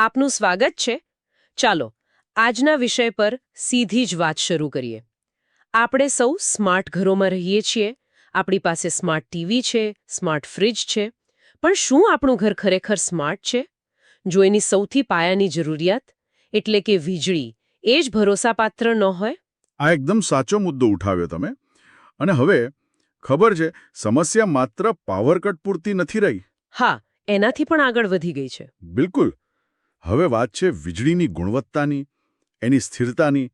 આપનું સ્વાગત છે. ચાલો આજના વિષય પર સીધી જ વાત શરૂ કરીએ. આપણે સૌ સ્માર્ટ ઘરોમાં રહીએ છીએ. આપણી પાસે સ્માર્ટ ટીવી છે, સ્માર્ટ ફ્રિજ છે. પણ શું આપણું ઘર ખરેખર સ્માર્ટ છે? જો એની સૌથી પાયાની જરૂરિયાત એટલે કે વીજળી એ જ ભરોસાપાત્ર ન હોય? આ એકદમ સાચો મુદ્દો ઉઠાવ્યો તમે. અને હવે ખબર છે, સમસ્યા માત્ર પાવર કટ પૂરતી નથી રહી. હા, એનાથી પણ આગળ વધી ગઈ છે. બિલકુલ. હવે વાત છે વીજળીની ગુણવત્તાની, એની સ્થિરતાની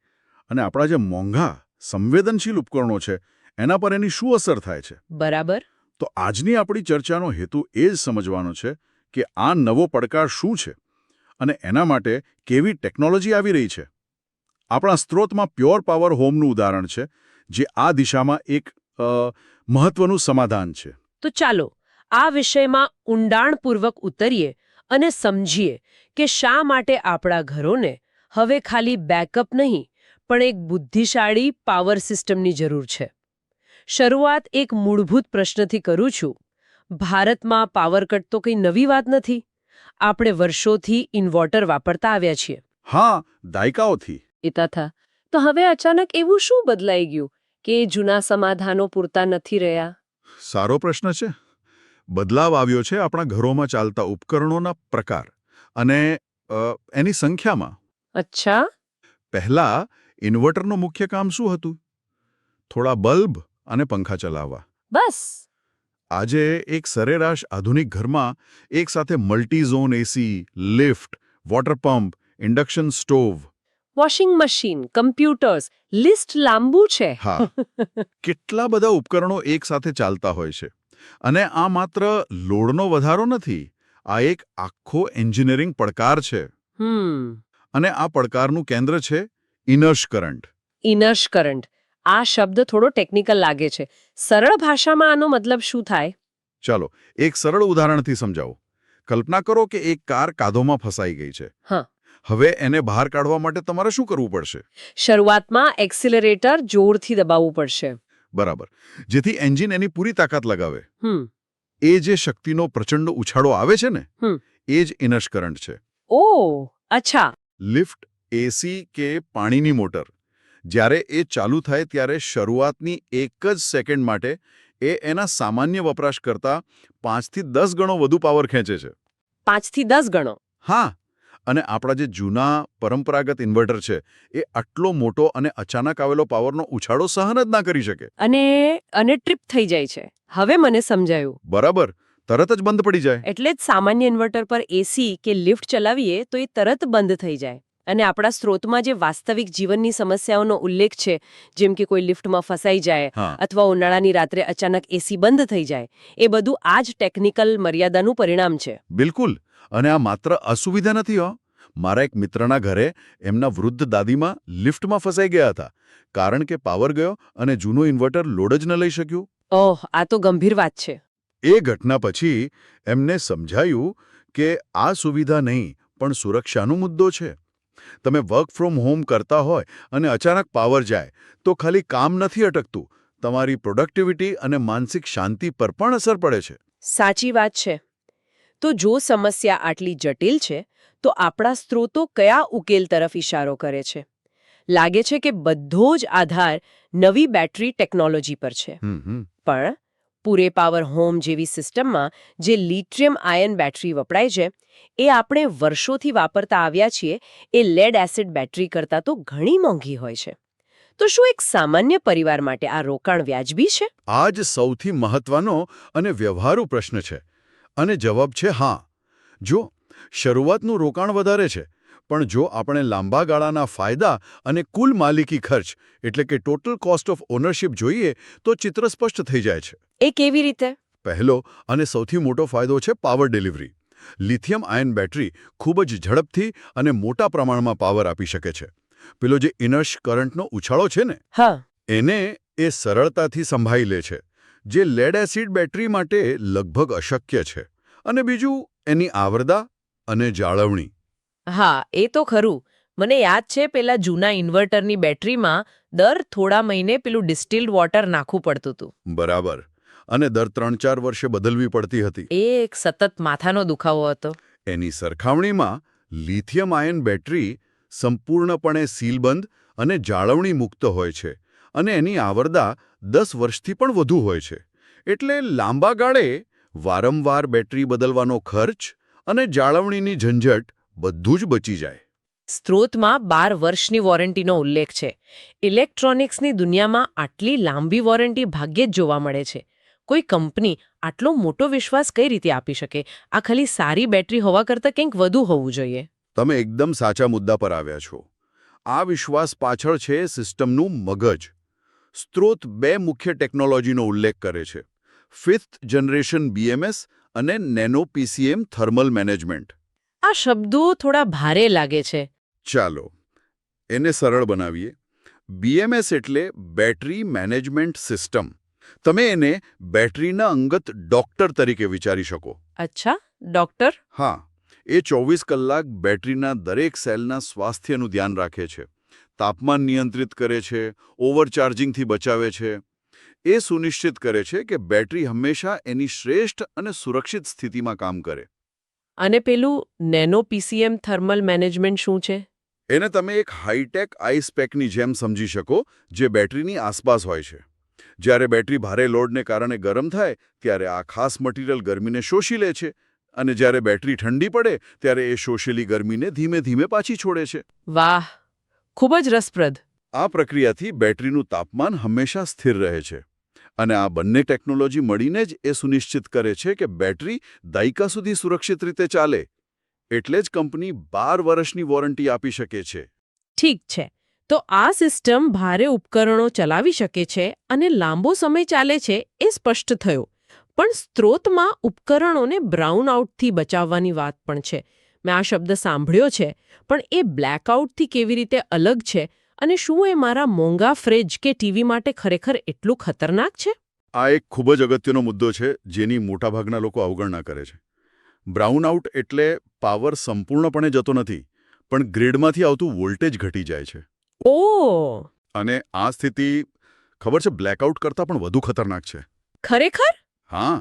અને આપણા જે મોંઘા સંવેદનશીલ ઉપકરણો છે એના પર એની શું અસર થાય છે. બરાબર. તો આજની આપણી ચર્ચાનો હેતુ એ જ સમજવાનો છે કે આ નવો પડકાર શું છે અને એના માટે કેવી ટેકનોલોજી આવી રહી છે. આપણા સ્ત્રોતમાં પ્યોર પાવર હોમનું ઉદાહરણ છે, જે આ દિશામાં એક મહત્વનું સમાધાન છે. તો ચાલો આ વિષયમાં ઊંડાણપૂર્વક ઉતરીએ અને સમજીએ કે શા માટે આપણા ઘરોને હવે ખાલી બેકઅપ નહીં પણ એક બુદ્ધિશાળી પાવર સિસ્ટમની જરૂર છે. શરૂઆત એક મૂળભૂત પ્રશ્નથી કરું છું. ભારતમાં પાવર કટ તો કંઈ નવી વાત નથી. આપણે વર્ષોથી ઇન્વર્ટર વાપરતા આવ્યા છીએ. હા, દાયકાઓથી. તથા તો હવે અચાનક એવું શું બદલાઈ ગયું કે જૂના સમાધાનો પૂરતા નથી રહ્યા? સારો પ્રશ્ન છે. બદલાવ આવ્યો છે આપણા ઘરોમાં ચાલતા ઉપકરણોના પ્રકાર અને એની સંખ્યામાં. અચ્છા. પહેલા ઇન્વર્ટરનું મુખ્ય કામ શું હતું? થોડા બલ્બ અને પંખા ચલાવવા. બસ. આજે એક સરેરાશ આધુનિક ઘરમાં એકસાથે multi zone AC, lift, water pump, induction stove, washing machine, computers, list લાંબુ છે. હા, કેટલા બધા ઉપકરણો એકસાથે ચાલતા હોય છે. અને આ માત્ર લોડનો વધારો નથી, આ એક આખો એન્જિનિયરિંગ પડકાર છે. અને આ પડકારનું કેન્દ્ર છે ઇનર્શ કરંટ. ઇનર્શ કરંટ. આ શબ્દ થોડો ટેકનિકલ લાગે છે. સરળ ભાષામાં આનો મતલબ શું થાય? ચાલો એક સરળ ઉદાહરણથી સમજાવો. કલ્પના કરો કે એક કાર કાદવમાં ફસાઈ ગઈ છે. હા. હવે એને બહાર કાઢવા માટે તમારે શું કરવું પડશે? શરૂઆતમાં એક્સિલરેટર જોરથી દબાવવું પડશે. બરાબર. જેથી એન્જિન એની પૂરી તાકાત લગાવે. હમ એ જે શક્તિનો પ્રચંડ ઉછાળો આવે છે ને, એ જ ઇનર્શ કરંટ છે. ઓહ, અચ્છા. લિફ્ટ, એસી કે પાણીની મોટર, જ્યારે એ ચાલુ થાય ત્યારે શરૂઆતની એક જ સેકન્ડ માટે એ એના સામાન્ય વપરાશ કરતાં 5 થી 10 ગણો વધુ પાવર ખેંચે છે. 5 થી 10 ગણો? હા. અને આપણા જે જૂના પરંપરાગત ઇન્વર્ટર છે એ આટલો મોટો અને અચાનક આવેલો પાવરનો ઉછાળો સહન જ ના કરી શકે. અને ટ્રિપ થઈ જાય છે. હવે મને સમજાયું. બરાબર. તરત જ બંધ પડી જાય. એટલે જ સામાન્ય ઇન્વર્ટર પર એસી કે લિફ્ટ ચલાવીએ તો એ તરત બંધ થઈ જાય. અને આપણા સ્ત્રોતમાં જે વાસ્તવિક જીવનની સમસ્યાઓનો ઉલ્લેખ છે, જેમ કે કોઈ લિફ્ટમાં ફસાઈ જાય અથવા ઉનાળાની રાત્રે અચાનક એસી બંધ થઈ જાય, એ બધું આ જ ટેકનિકલ મર્યાદાનું પરિણામ છે. બિલકુલ. અને આ માત્ર અસુવિધા નથી હો. મારા એક મિત્રના ઘરે એમના વૃદ્ધ દાદીમાં લિફ્ટમાં ફસાઈ ગયા હતા, કારણ કે પાવર ગયો અને જૂનું ઇન્વર્ટર લોડ જ ન લઈ શક્યું. ઓહ, આ તો ગંભીર વાત છે. એ ઘટના પછી એમને સમજાયું કે આ સુવિધા નહીં પણ સુરક્ષાનો મુદ્દો છે. તમે વર્ક ફ્રોમ હોમ કરતા હોય અને અચાનક પાવર જાય તો ખાલી કામ નથી અટકતું, તમારી પ્રોડક્ટિવિટી અને માનસિક શાંતિ પર પણ અસર પડે છે. સાચી વાત છે. તો જો સમસ્યા આટલી જટિલ છે, તો આપણા સ્ત્રોતો કયા ઉકેલ તરફ ઇશારો કરે છે? લાગે છે કે બધો જ આધાર નવી બેટરી ટેકનોલોજી પર છે. પણ પૂરે પાવર હોમ જેવી સિસ્ટમમાં જે લિથિયમ આયન બેટરી વપરાય છે, એ આપણે વર્ષોથી વાપરતા આવ્યા છીએ એ લેડ એસિડ બેટરી કરતાં તો ઘણી મોંઘી હોય છે. તો શું એક સામાન્ય પરિવાર માટે આ રોકાણ વ્યાજબી છે? આ જ સૌથી મહત્વનો અને વ્યવહારુ પ્રશ્ન છે. અને જવાબ છે હા. જો શરૂઆતનું રોકાણ વધારે છે, પણ જો આપણે લાંબા ગાળાના ફાયદા અને કુલ માલિકી ખર્ચ એટલે કે ટોટલ કોસ્ટ ઓફ ઓનરશિપ જોઈએ તો ચિત્ર સ્પષ્ટ થઈ જાય છે. એ કેવી રીતે? પહેલો અને સૌથી મોટો ફાયદો છે power delivery. Lithium ion battery ખૂબ જ ઝડપથી અને મોટા પ્રમાણમાં પાવર આપી શકે છે. પેલો જે ઇનર્શ કરંટનો ઉછાળો છે ને, એને એ સરળતાથી સંભાળી લે છે, જે લેડ એસિડ બેટરી માટે લગભગ અશક્ય છે. અને બીજું એની આવરદા અને જાળવણી. હા, એ તો ખરું. મને યાદ છે પેલા જૂના ઇન્વર્ટરની બેટરીમાં દર થોડા મહિને પેલું ડિસ્ટિલ્ડ વોટર નાખવું પડતું હતું. બરાબર. અને દર 3-4 વર્ષે બદલવી પડતી હતી. એ એક સતત માથાનો દુખાવો હતો. એની સરખામણીમાં લિથિયમ આયન બેટરી સંપૂર્ણપણે સીલબંધ અને જાળવણી મુક્ત હોય છે અને એની આવરદા 10 વર્ષથી પણ વધુ હોય છે. એટલે લાંબા ગાળે વારંવાર બેટરી બદલવાનો ખર્ચ અને જાળવણીની ઝંઝટ બધું જ બચી જાય. સ્ત્રોતમાં 12 વર્ષની વોરંટીનો ઉલ્લેખ છે. ઇલેક્ટ્રોનિક્સની દુનિયામાં આટલી લાંબી વોરંટી ભાગ્યે જ જોવા મળે છે. કોઈ કંપની આટલો મોટો વિશ્વાસ કઈ રીતે આપી શકે? આ ખાલી સારી બેટરી હોવા કરતાં કંઈક વધુ હોવું જોઈએ. તમે એકદમ સાચા મુદ્દા પર આવ્યા છો. આ વિશ્વાસ પાછળ છે સિસ્ટમનું મગજ. સ્ત્રોત 2 મુખ્ય ટેકનોલોજીનો ઉલ્લેખ કરે છે: 5th જનરેશન BMS અને નેનો PCM થર્મલ મેનેજમેન્ટ. આ શબ્દો થોડા ભારે લાગે છે. ચાલો એને સરળ બનાવીએ. BMS એટલે બેટરી મેનેજમેન્ટ સિસ્ટમ. તમે એને બેટરીના અંગત ડોક્ટર તરીકે વિચારી શકો. અચ્છા, ડોક્ટર? હા, એ 24 કલાક બેટરીના દરેક સેલના સ્વાસ્થ્યનું ધ્યાન રાખે છે, તાપમાન નિયંત્રિત કરે છે, ઓવરચાર્જિંગથી બચાવે છે. એ સુનિશ્ચિત કરે છે કે બેટરી હંમેશા એની શ્રેષ્ઠ અને સુરક્ષિત સ્થિતિમાં કામ કરે. અને પેલું નેનો PCM થર્મલ મેનેજમેન્ટ શું છે? એને તમે એક હાઈટેક આઈસ પેકની જેમ સમજી શકો, જે બેટરીની આસપાસ હોય છે. જ્યારે બેટરી ભારે લોડને કારણે ગરમ થાય ત્યારે આ ખાસ મટીરિયલ ગરમીને શોષી લે છે અને જ્યારે બેટરી ઠંડી પડે ત્યારે એ શોષેલી ગરમીને ધીમે ધીમે પાછી છોડે છે. વાહ, ખૂબ જ રસપ્રદ. આ પ્રક્રિયાથી બેટરીનું તાપમાન હંમેશા સ્થિર રહે છે અને આ બંને ટેકનોલોજી મળીને જ એ સુનિશ્ચિત કરે છે કે બેટરી દાયકા સુધી સુરક્ષિત રીતે ચાલે. એટલે જ કંપની 12 વર્ષની વોરંટી આપી શકે છે. ઠીક છે, તો આ સિસ્ટમ ભારે ઉપકરણો ચલાવી શકે છે અને લાંબો સમય ચાલે છે એ સ્પષ્ટ થયું. પણ સ્ત્રોતમાં ઉપકરણોને બ્રાઉન આઉટથી બચાવવાની વાત પણ છે. મેં આ શબ્દ સાંભળ્યો છે, પણ એ બ્લેકઆઉટથી કેવી રીતે અલગ છે અને શું એ મારા મોંઘા ફ્રિજ કે ટીવી માટે ખરેખર એટલું ખતરનાક છે? આ એક ખૂબ જ અગત્યનો મુદ્દો છે જેની મોટાભાગના લોકો અવગણના કરે છે. બ્રાઉન આઉટ એટલે પાવર સંપૂર્ણપણે જતો નથી, પણ ગ્રીડમાંથી આવતું વોલ્ટેજ ઘટી જાય છે. ઓહ! અને આ સ્થિતિ ખબર છે બ્લેકઆઉટ કરતાં પણ વધુ ખતરનાક છે. ખરેખર? હા,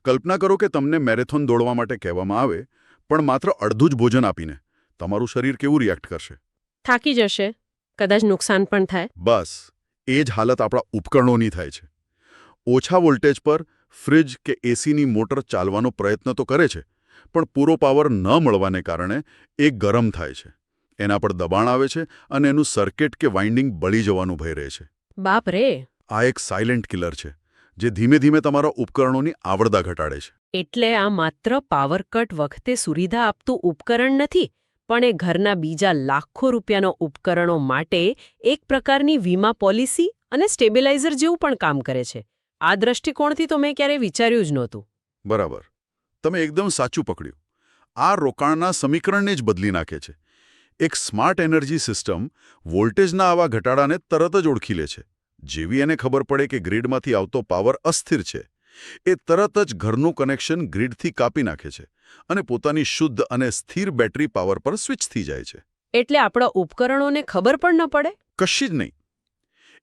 કલ્પના કરો કે તમને મેરેથોન દોડવા માટે કહેવામાં આવે, પણ માત્ર અડધું જ ભોજન આપીને તમારું શરીર કેવું રિએક્ટ કરશે? થાકી જશે, કદાચ નુકસાન પણ થાય. બસ એ જ હાલત આપણા ઉપકરણોની થાય છે. ઓછા વોલ્ટેજ પર ફ્રિજ કે એસીની મોટર ચાલવાનો પ્રયત્ન તો કરે છે, પણ પૂરો પાવર ન મળવાને કારણે એ ગરમ થાય છે. એના પર દબાણ આવે છે અને એનું સર્કિટ કે વાઇન્ડિંગ બળી જવાનું ભય રહે છે. બાપ રે! આ એક સાયલેન્ટ કિલર છે, જે ધીમે ધીમે તમારા ઉપકરણોની આવરદા ઘટાડે છે. એટલે આ માત્ર પાવર કટ વખતે સુવિધા આપતું ઉપકરણ નથી, પણ એ ઘરના બીજા લાખો રૂપિયાનો ઉપકરણો માટે એક પ્રકારની વીમા પોલિસી અને સ્ટેબિલાઇઝર જેવું પણ કામ કરે છે. આ દ્રષ્ટિકોણથી તો મેં ક્યારેય વિચાર્યું જ નહોતું. બરાબર, તમે એકદમ સાચું પકડ્યું. આ રોકાણના સમીકરણને જ બદલી નાખે છે. એક સ્માર્ટ એનર્જી સિસ્ટમ વોલ્ટેજના આવા ઘટાડાને તરત જ ઓળખી લે છે. જેવી એને ખબર પડે કે ગ્રીડમાંથી આવતો પાવર અસ્થિર છે, એ તરત જ ઘરનું કનેક્શન ગ્રીડથી કાપી નાખે છે અને પોતાની શુદ્ધ અને સ્થિર બેટરી પાવર પર સ્વિચ થઈ જાય છે. એટલે આપણા ઉપકરણોને ખબર પણ ન પડે? કશી જ નહીં.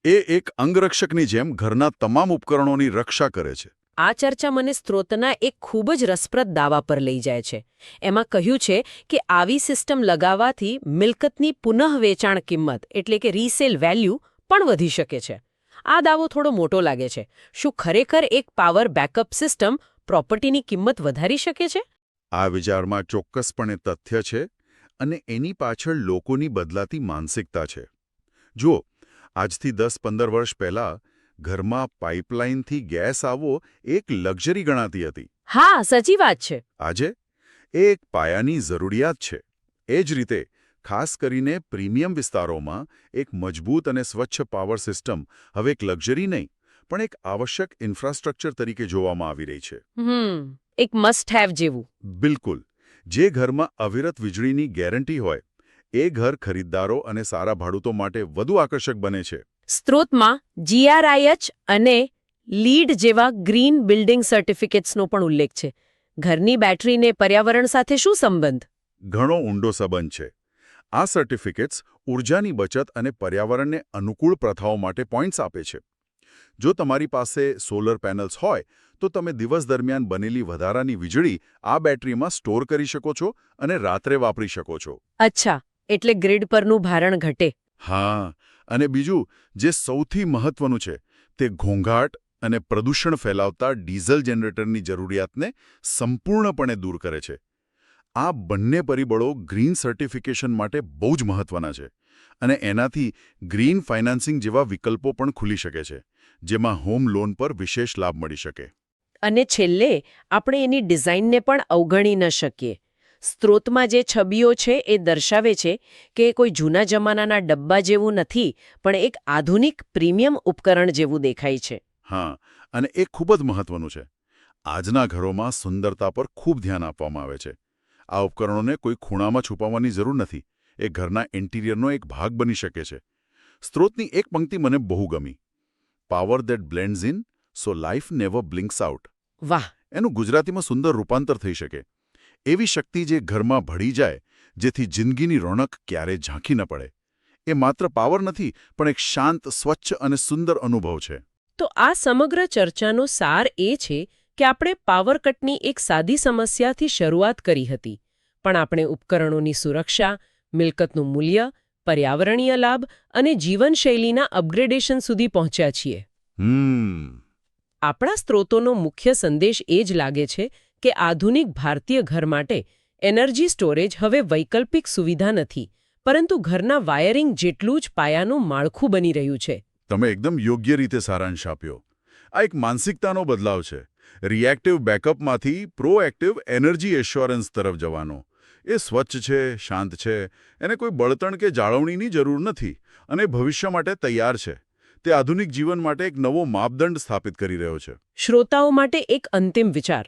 એ એક અંગરક્ષકની જેમ ઘરના તમામ ઉપકરણોની રક્ષા કરે છે. આ ચર્ચા મને સ્ત્રોતના એક ખૂબ જ રસપ્રદ દાવા પર લઈ જાય છે. એમાં કહ્યું છે કે આવી સિસ્ટમ લગાવવાથી મિલકતની પુનઃવેચાણ કિંમત એટલે કે રીસેલ વેલ્યુ પણ વધી શકે છે. આ દાવો થોડો મોટો લાગે છે. શું ખરેખર એક પાવર બેકઅપ સિસ્ટમ પ્રોપર્ટીની કિંમત વધારી શકે છે? આ વિચારમાં ચોક્કસપણે તથ્ય છે અને એની પાછળ લોકોની બદલાતી માનસિકતા છે. જુઓ, આજથી 10-15 વર્ષ પહેલાં ઘરમાં પાઇપલાઇનથી ગેસ આવવો એક લક્ઝરી ગણાતી હતી. હા, સાચી વાત છે. આજે એ એક પાયાની જરૂરિયાત છે. એ જ રીતે ખાસ કરીને પ્રીમિયમ વિસ્તારોમાં એક મજબૂત અને સ્વચ્છ પાવર સિસ્ટમ હવે એક લક્ઝરી નહીં, પણ એક આવશ્યક ઇન્ફ્રાસ્ટ્રક્ચર તરીકે જોવામાં આવી રહી છે. એક મસ્ટ હેવ જેવું. બિલકુલ. જે ઘરમાં અવિરત વીજળીની ગેરંટી હોય, એ ઘર ખરીદદારો અને સારા ભાડૂતો માટે વધુ આકર્ષક બને છે. સ્ત્રોતમાં GRIH અને લીડ જેવા ગ્રીન બિલ્ડિંગ સર્ટિફિકેટ્સનો પણ ઉલ્લેખ છે. ઘરની બેટરીને પર્યાવરણ સાથે શું સંબંધ? ઘણો ઊંડો સંબંધ છે. આ સર્ટિફિકેટ્સ ઊર્જાની બચત અને પર્યાવરણને અનુકૂળ પ્રથાઓ માટે પોઈન્ટ્સ આપે છે. જો તમારી પાસે સોલર પેનલ્સ હોય તો તમે દિવસ દરમિયાન બનેલી વધારાની વીજળી આ બેટરીમાં સ્ટોર કરી શકો છો અને રાત્રે વાપરી શકો છો. અચ્છા, એટલે ગ્રીડ પરનું ભારણ ઘટે. હા, અને બીજું જે સૌથી મહત્વનું છે તે ઘોંઘાટ અને પ્રદૂષણ ફેલાવતા ડીઝલ જનરેટરની જરૂરિયાતને સંપૂર્ણપણે દૂર કરે છે. આ બંને પરિબળો ગ્રીન સર્ટિફિકેશન માટે બહુ જ મહત્વના છે અને એનાથી ગ્રીન ફાઇનાન્સિંગ જેવા વિકલ્પો પણ ખુલી શકે છે, જેમાં હોમ લોન પર વિશેષ લાભ મળી શકે. અને છેલ્લે આપણે એની ડિઝાઇનને પણ અવગણી ન શકીએ. સ્ત્રોતમાં જે છબીઓ છે એ દર્શાવે છે કે કોઈ જૂના જમાનાના ડબ્બા જેવું નથી, પણ એક આધુનિક પ્રીમિયમ ઉપકરણ જેવું દેખાય છે. હા, અને એ ખૂબ જ મહત્વનું છે. આજના ઘરોમાં સુંદરતા પર ખૂબ ધ્યાન આપવામાં આવે છે. આ ઉપકરણોને કોઈ ખૂણામાં છુપાવવાની જરૂર નથી. એ ઘરના ઇન્ટિરિયરનો એક ભાગ બની શકે છે. સ્ત્રોતની એક પંક્તિ મને બહુ ગમી. Power that blends in so life never blinks out. વાહ! એનું ગુજરાતીમાં સુંદર રૂપાંતર થઈ શકે. એવી શક્તિ જે ઘરમાં ભળી જાય, જેથી જિંદગીની રોનક ક્યારેય ઝાંખી ન પડે. એ માત્ર પાવર નથી, પણ એક શાંત, સ્વચ્છ અને સુંદર અનુભવ છે. તો આ સમગ્ર ચર્ચાનો સાર એ છે કે આપણે પાવર કટની એક સાદી સમસ્યાથી શરૂઆત કરી હતી, પણ આપણે ઉપકરણોની સુરક્ષા, મિલકતનું મૂલ્ય, પર્યાવરણીય લાભ અને જીવનશૈલીના અપગ્રેડેશન સુધી પહોંચ્યા છીએ. આપણા સ્ત્રોતોનો મુખ્ય સંદેશ એ જ લાગે છે કે આધુનિક ભારતીય ઘર માટે એનર્જી સ્ટોરેજ હવે વૈકલ્પિક સુવિધા નથી, પરંતુ ઘરના વાયરિંગ જેટલું જ પાયાનું માળખું બની રહ્યું છે. તમે એકદમ યોગ્ય રીતે સારાંશ આપ્યો. આ એક માનસિકતાનો બદલાવ છે. રિએક્ટિવ બેકઅપમાંથી પ્રોએક્ટિવ એનર્જી એશ્યોરન્સ તરફ જવાનો. એ સ્વચ્છ છે, શાંત છે, એને કોઈ બળતણ કે જાળવણીની જરૂર નથી અને ભવિષ્ય માટે તૈયાર છે. તે આધુનિક જીવન માટે એક નવો માપદંડ સ્થાપિત કરી રહ્યો છે. શ્રોતાઓ માટે એક અંતિમ વિચાર.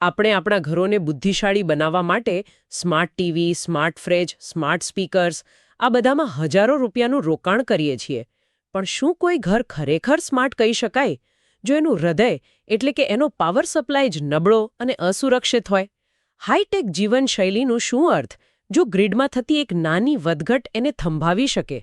આપણે આપણા ઘરોને બુદ્ધિશાળી બનાવવા માટે smart TV, smart fridge, smart speakers આ બધામાં હજારો રૂપિયાનું રોકાણ કરીએ છીએ. પણ શું કોઈ ઘર ખરેખર સ્માર્ટ કહી શકાય જો એનું હૃદય એટલે કે એનો પાવર સપ્લાય જ નબળો અને અસુરક્ષિત હોય? હાઈટેક જીવનશૈલીનું શું અર્થ જો ગ્રીડમાં થતી એક નાની વધઘટ એને થંભાવી શકે?